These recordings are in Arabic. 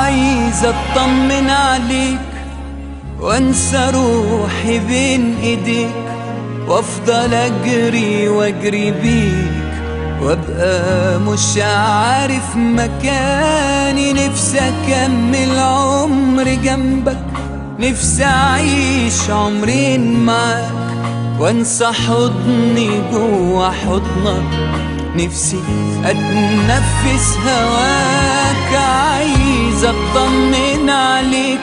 عايز اطمن عليك وانسى روحي بين ايديك، وافضل اجري واجري بيك وابقى مش عارف مكاني. نفسي اكمل عمري جنبك، نفسي اعيش عمرين معاك وانسى حضني جوا حضنك. نفسي اتنفس هواك، عايز اطمن عليك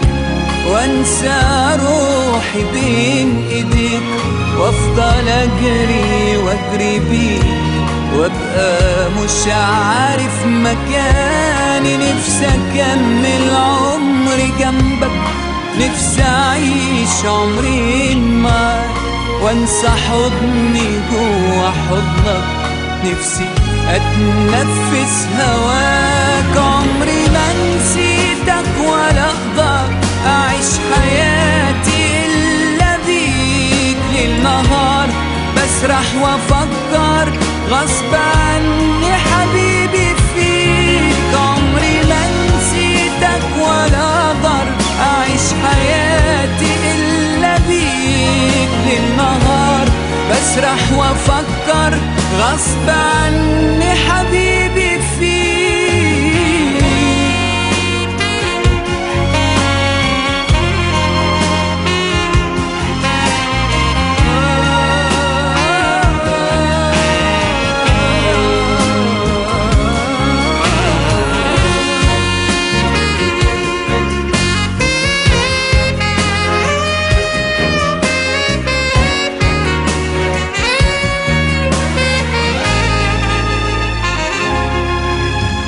وانسى روحي بين ايديك، وافضل اجري واجري بيك وابقى مش عارف مكاني. نفسي اكمل عمري جنبك، نفسي اعيش عمرين معاك وانسى حضني جوا حضنك. نفسي اتنفس هواك، عمري ما نسيتك ولا اقدر اعيش حياتي الا بيك. ليل نهار بسرح وافكر غصب عني حبيبي فيك. عمري ما نسيتك ولا اقدر اعيش حياتي الا بيك. ليل نهار بسرح وافكر غصب عني حبيبي فيك.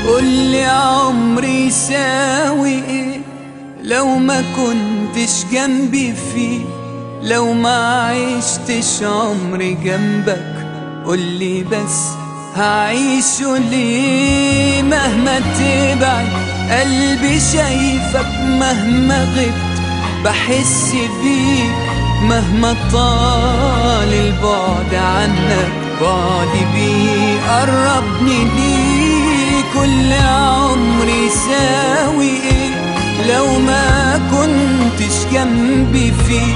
قولي عمري يساوي ايه لو ما كنتش جنبي فيه، لو ما عشتش عمري جنبك. قولي بس هعيشه ليه؟ مهما تبعد قلبي شايفك، مهما غبت بحس بيك، مهما طال البعد عنك بعدي بيه قربني ليك. كل عمري يساوي ايه لو ما كنتش جنبي فيه،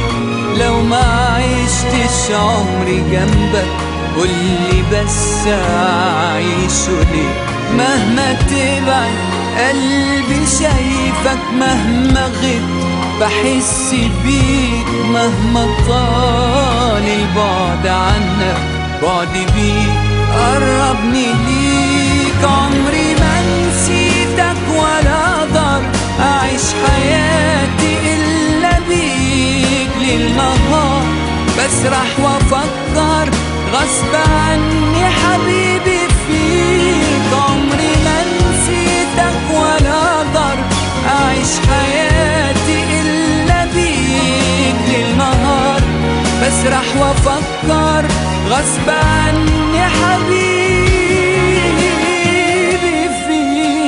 لو ما عشتش عمري جنبك. قولي بس اعيشه ليه؟ مهما تبعد قلبي شايفك، مهما غبت بحس بيك، مهما طال البعد عنك بعدي بيك قربني ليك. عمري ما نسيتك ولا اقدر اعيش حياتي الا بيك. ليل نهار بسرح وافكر غصب عني حبيبي فيك. عمري ما نسيتك ولا اقدر اعيش حياتي الا بيك. ليل نهار بسرح وافكر غصب عني حبيبي فيك.